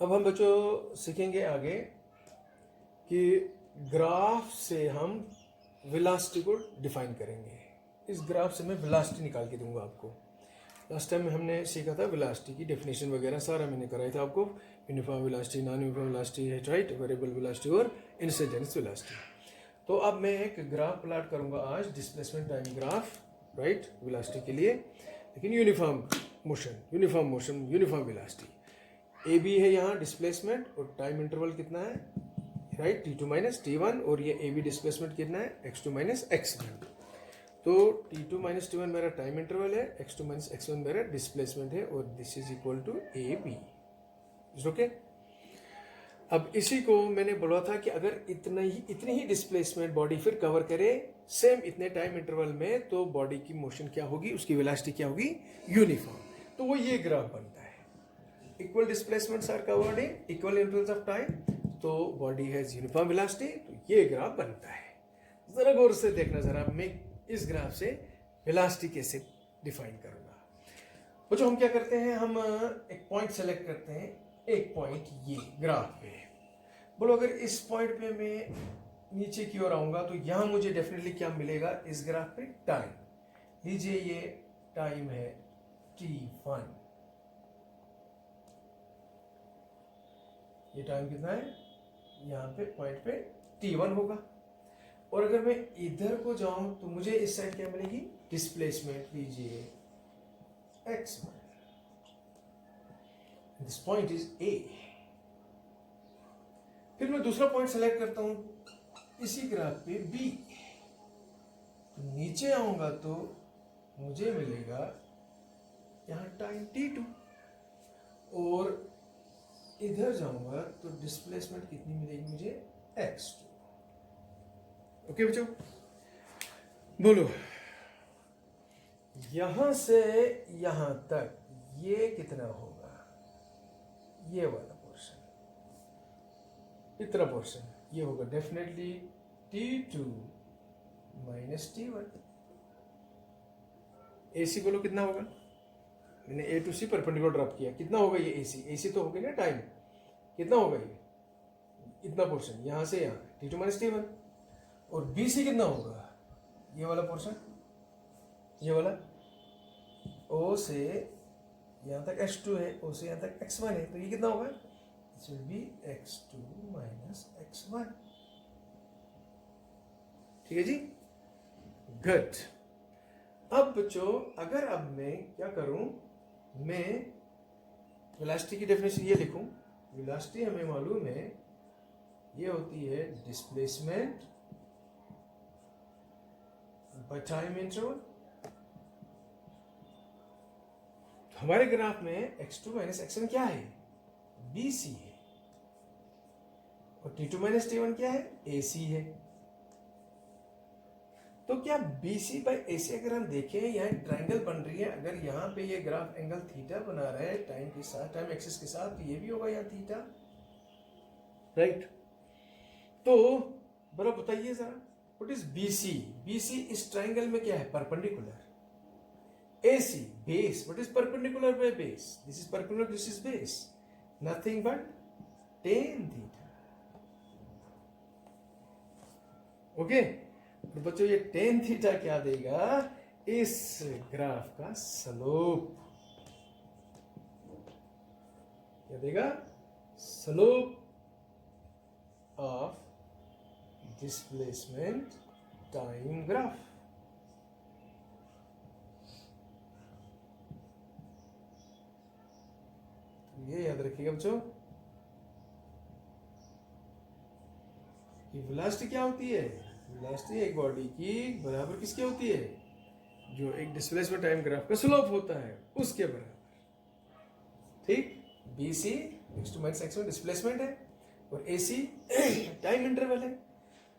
अब हम बच्चों सीखेंगे आगे कि ग्राफ से हम वेलोसिटी को डिफाइन करेंगे। इस ग्राफ से मैं वेलोसिटी निकाल के दूंगा आपको। लास्ट टाइम में हमने सीखा था वेलोसिटी की डेफिनेशन वगैरह सारा मैंने कराया था आपको। Uniform velocity, non uniform velocity है, राइट, वेरिएबल वेलोसिटी और इंस्टेंटेनियस वेलोसिटी। तो अब मैं एक ग्राफ प्लॉट करूंगा आज, displacement time graph, right, velocity के लिए, लेकिन uniform motion, uniform velocity. A B है यहाँ डिस्प्लेसमेंट और टाइम इंटरवल कितना है, राइट, t2 माइनस t1, और ये ए बी डिस्प्लेसमेंट कितना है, x2 माइनस x1। तो t2 माइनस t1 मेरा टाइम इंटरवल है, x2 माइनस x1 मेरा डिस्प्लेसमेंट है, और this is equal to A B. Okay. अब इसी को मैंने बोला था कि अगर इतनी ही डिस्प्लेसमेंट बॉडी फिर कवर करे सेम इतने टाइम इंटरवल में, तो बॉडी की मोशन क्या होगी, उसकी वेलोसिटी क्या होगी, यूनिफॉर्म। तो वो ये ग्राफ बनता है। Equal displacements are covered in equal intervals of time, तो बॉडी हैज यूनिफॉर्म वेलोसिटी, तो ये ग्राफ बनता है। जरा गौर से देखना, जरा मैं इस ग्राफ से वेलोसिटी कैसे डिफाइन करूंगा। वो जो हम क्या करते हैं, हम एक पॉइंट सेलेक्ट करते हैं, एक पॉइंट ये ग्राफ पे। बोलो अगर इस पॉइंट पे मैं नीचे की ओर आऊंगा तो यहां मुझे डेफिनेटली क्या मिलेगा इस ग्राफ पे, टाइम। लीजिए ये टाइम है t1, ये टाइम कितना है, यहां पे पॉइंट पे t1 होगा। और अगर मैं इधर को जाऊं तो मुझे इस साइड क्या मिलेगी, डिस्प्लेसमेंट, लीजिए x1, this point is a। फिर मैं दूसरा पॉइंट सेलेक्ट करता हूं इसी ग्राफ पे b, तो नीचे आऊंगा तो मुझे मिलेगा यहां टाइम t2, और इधर जाऊंगा तो डिस्प्लेसमेंट कितनी मिलेगी मुझे, x2। ओके बच्चों, बोलो यहां से यहां तक ये कितना होगा, ये वाला पोर्शन, इतना पोर्शन ये होगा definitely t2 minus t1। AC बोलो कितना होगा, मैंने A to C perpendicular drop किया, कितना होगा ये AC तो होगा ना टाइम, कितना होगा ये, इतना पोर्शन यहां से यहां t2 माइनस t1। और BC कितना होगा, ये वाला पोर्शन, ये वाला O से यहां तक x2 है, O से यहां तक x1 है, तो ये कितना होगा, this will be x2 minus x1। ठीक है जी, गुड। अब बच्चों अगर अब मैं क्या करूं, मैं वेलोसिटी की डेफिनेशन ये लिखूं, वेलोसिटी हमें मालूम है ये होती है डिस्प्लेसमेंट बाय टाइम इंटरवल। हमारे ग्राफ में x2 माइनस x1 क्या है, BC है, और t2 माइनस t1 क्या है, AC है। तो क्या BC बाई AC अगर हम देखें, यहाँ ट्राइंगल बन रही है, अगर यहाँ पे ये ग्राफ एंगल थीटा बना रहा है टाइम के साथ, टाइम एक्सिस के साथ, तो ये भी होगा यहाँ थीटा, राइट। तो बड़ा बताइए जरा, व्हाट इज BC, BC इस ट्राइंगल में क्या है, perpendicular. AC base, what is perpendicular by base, this is perpendicular, this is base, nothing but tan theta. Okay, तो बच्चों ये tan थीटा क्या देगा, इस ग्राफ का स्लोप क्या देगा, slope of displacement time graph. ये याद रखिएगा बच्चों कि वेलोसिटी क्या होती है, वेलोसिटी एक बॉडी की बराबर किसके होती है, जो एक डिस्प्लेसमेंट टाइम ग्राफ का स्लोप होता है उसके बराबर। ठीक, BC x2 minus x1 displacement है, और AC टाइम इंटरवल है।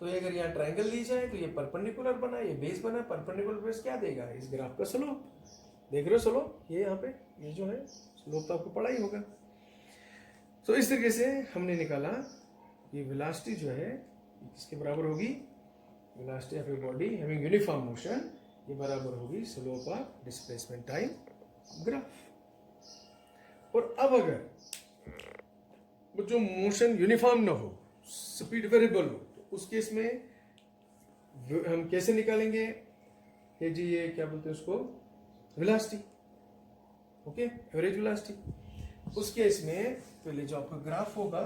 तो ये अगर यहाँ ट्राइंगल ली जाए तो ये परपेंडिकुलर बना, ये बेस बना, परपेंडिकुलर बेस क्या देगा, इस ग्राफ का स्लोप। देख रहे हो स्लोप, ये यहाँ पे ये जो है स्लोप तो आपको पढ़ा ही होगा। तो इस तरीके से हमने निकाला ये वेलोसिटी जो है किसके बराबर होगी, velocity of a body having uniform motion, ये बराबर होगी slope of displacement time graph. और अब अगर जो मोशन यूनिफॉर्म ना हो, स्पीड वेरिएबल हो, तो उस केस में हम कैसे निकालेंगे? ये जी ये क्या बोलते हैं उसको, वेलोसिटी, ओके, एवरेज वेलोसिटी। उस केस में पहले जो आपका ग्राफ होगा,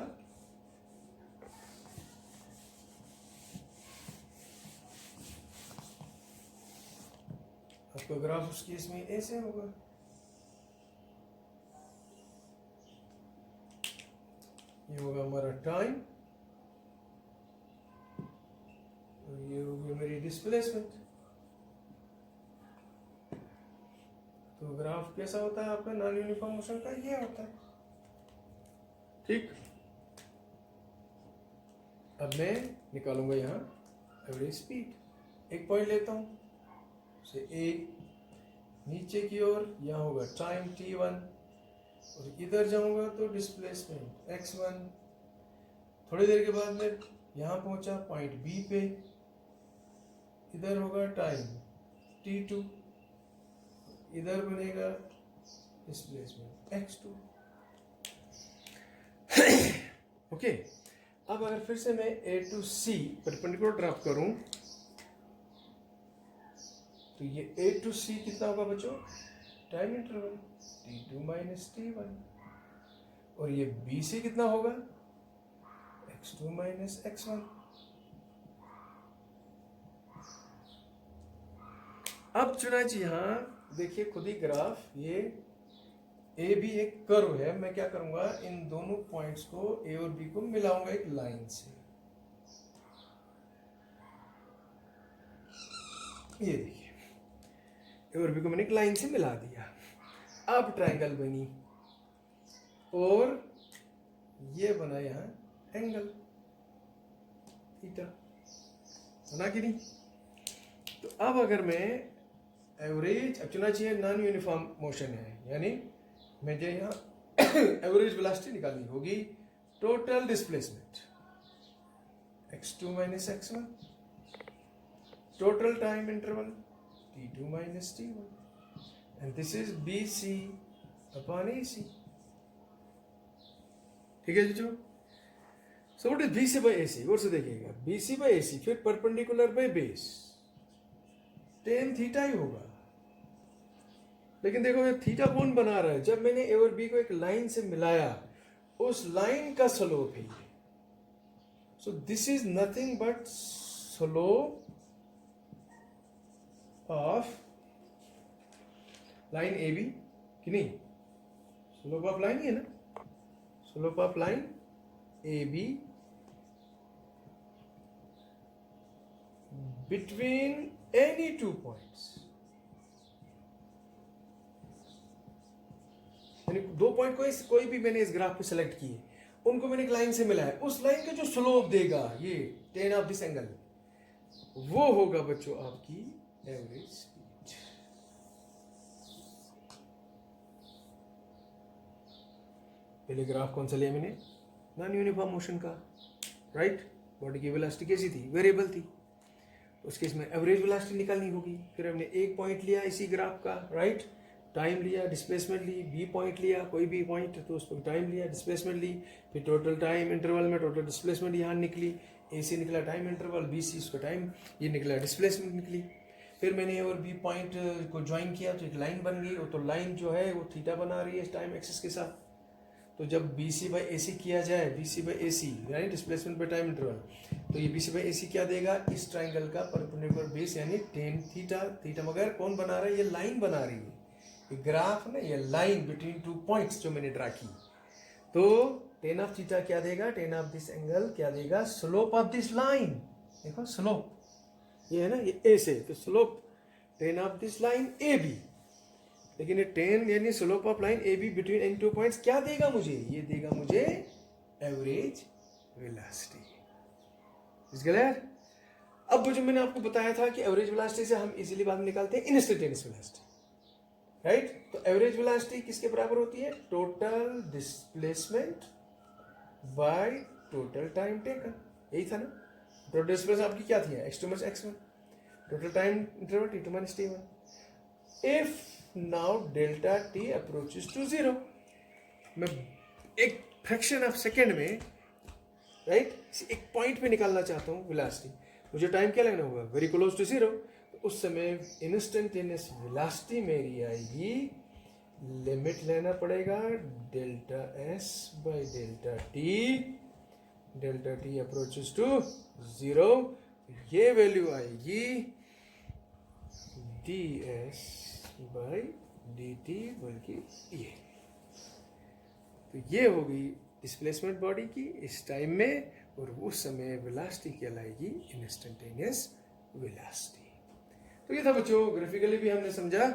आपका ग्राफ उस केस में ऐसे होगा, ये होगा हमारा टाइम और ये होगी मेरी डिस्प्लेसमेंट। तो ग्राफ कैसा होता है आपका नॉन यूनिफॉर्म मोशन का? ये होता है, ठीक। अब मैं निकालूंगा यहाँ एवरेज स्पीड। एक पॉइंट लेता हूँ से एक नीचे की ओर, यहाँ होगा टाइम t1 और इधर जाऊंगा तो डिस्प्लेसमेंट x1। थोड़ी देर के बाद मैं यहाँ पहुंचा पॉइंट B पे, इधर होगा टाइम t2, इधर बनेगा डिस्प्लेसमेंट x2। ओके, अब अगर फिर से मैं A to C perpendicular drop करूं तो ये A to C कितना होगा बच्चों? Time interval t2 minus t1। और ये BC कितना होगा? x2 minus x1। अब चुना जी, यहाँ देखिए खुद ही ग्राफ, ये ए बी एक कर्व है। मैं क्या करूंगा, इन दोनों पॉइंट्स को ए और बी को मिलाऊंगा एक लाइन से। ये देखिए ए और बी को मैंने एक लाइन से मिला दिया। अब ट्रायंगल बनी और ये बना यहाँ एंगल थीटा, बना कि नहीं? तो अब अगर मैं एवरेज, चुना चाहिए नॉन यूनिफॉर्म मोशन है, यानी मुझे यहाँ एवरेज वेलोसिटी निकालनी होगी। Total displacement x2 minus x1, total time interval t2 minus t1, and this is BC upon AC। ठीक है जी? So what is BC by AC? और से देखिएगा, BC बाय AC फिर perpendicular by base, tan theta ही होगा। लेकिन देखो ये थीटा कौन बना रहा है? जब मैंने ए और बी को एक लाइन से मिलाया, उस लाइन का स्लोप है ये। So this is nothing but slope of line A B, कि नहीं? स्लोप ऑफ लाइन ही है ना, slope of line A B between any two points. दो पॉइंट कोई भी मैंने इस ग्राफ पे सेलेक्ट किए, उनको मैंने एक लाइन से मिलाया, उस लाइन का जो स्लोप देगा ये tan ऑफ दिस एंगल, वो होगा बच्चों आपकी एवरेज स्पीड। पहले ग्राफ कौन सा लिया मैंने? नॉन यूनिफॉर्म मोशन का, राइट? बॉडी की वेलोसिटी कैसी थी? वेरिएबल थी। उस केस में एवरेज वेलोसिटी निकालनी होगी। फिर हमने एक पॉइंट लिया इसी ग्राफ का, राइट? टाइम लिया, डिस्प्लेसमेंट ली, बी पॉइंट लिया, कोई भी पॉइंट, तो उस पर टाइम लिया, डिस्प्लेसमेंट ली, फिर टोटल टाइम इंटरवल में टोटल डिस्प्लेसमेंट यहाँ निकली, AC निकला टाइम इंटरवल, BC उसका टाइम, ये निकला डिस्प्लेसमेंट निकली। फिर मैंने A और B पॉइंट को ज्वाइन किया तो एक लाइन बन गई, और तो लाइन जो है वो थीटा बना रही है टाइम एक्सिस के साथ। तो जब BC बाई AC किया जाए, BC बाई AC यानी डिस्प्लेसमेंट बाई टाइम इंटरवल, तो ये BC बाई AC क्या देगा? इस ट्राइंगल का परपेंडिकुलर बेस यानी tan थीटा। थीटा मगर कौन बना रहा है? ये लाइन बना रही है, ग्राफ ना, ये लाइन बिटवीन टू पॉइंट्स जो मैंने ड्रा की। तो tan ऑफ थीटा क्या देगा? tan ऑफ दिस एंगल क्या देगा? Slope of this line. देखो स्लोप ये है ना, ये ए से, तो slope tan of this line AB। लेकिन ये tan यानी slope of line AB between any two points क्या देगा मुझे? ये देगा मुझे एवरेज वेलोसिटी। Is clear? अब जो मैंने आपको बताया था कि एवरेज वेलोसिटी से हम इजीली बाद में निकालते हैं इंस्टेंटेनियस वेलोसिटी, राइट? तो एवरेज वेलोसिटी किसके बराबर होती है? Total displacement by total time taken. यही था ना? टोटल डिस्प्लेसमेंट आपकी क्या थी? x2 minus x1, total time interval t2 minus t1। If now delta t approaches to 0, मैं एक फ्रैक्शन ऑफ सेकेंड में, राइट, एक पॉइंट पे निकालना चाहता हूँ वेलोसिटी, मुझे टाइम क्या लगना होगा, वेरी क्लोज टू जीरो। तो उस समय इंस्टेंटेनियस वेलोसिटी मेरी आएगी, लिमिट लेना पड़ेगा delta S by delta T approaches to zero, ये वैल्यू आएगी D S by D T, बल्कि ये, तो ये हो गई डिस्प्लेसमेंट बॉडी की इस टाइम में, और उस समय वेलोसिटी कहलाएगी इंस्टेंटेनियस वेलोसिटी। तो ये था बच्चों, ग्राफिकली भी हमने समझा,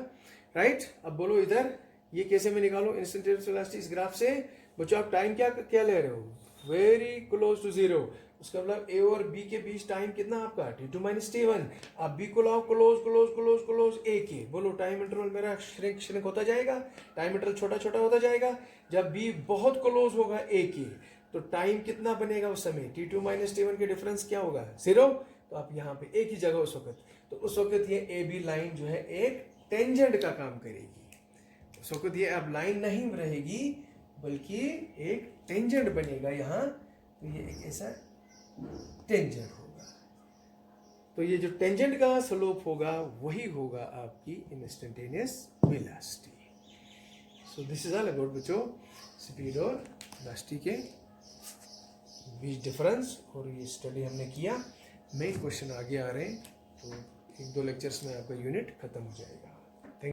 राइट। अब बोलो इधर ये कैसे मैं निकालूं इंस्टेंटेनियस वेलोसिटी इस ग्राफ से। बच्चों आप टाइम क्या ले रहे हो, वेरी क्लोज टू जीरो, उसका मतलब ए और बी के बीच टाइम कितना आपका t2 माइनस t1। आप बी को लाओ क्लोज क्लोज क्लोज क्लोज ए के, बोलो टाइम इंटरवल मेरा श्रिंक होता जाएगा, टाइम इंटरवल छोटा छोटा होता जाएगा। जब बी बहुत क्लोज होगा ए के, तो टाइम कितना बनेगा उस समय, t2 माइनस t1 के डिफरेंस क्या होगा, जीरो। तो आप यहाँ पे एक ही जगह उस वक्त, तो उस वक्त ये ए बी लाइन जो है एक टेंजेंट का काम करेगी। उस वक्त ये अब लाइन नहीं रहेगी, बल्कि एक टेंजेंट बनेगा यहाँ, तो ये एक ऐसा टेंजेंट होगा। तो ये जो टेंजेंट का स्लोप होगा वही होगा आपकी instantaneous velocity. So this is all about बच्चों स्पीड और वेलोसिटी के बीच डिफरेंस, और ये स्टडी हमने किया। मेन क्वेश्चन आगे आ रहे हैं, तो 1-2 लेक्चर्स में आपका यूनिट खत्म हो जाएगा।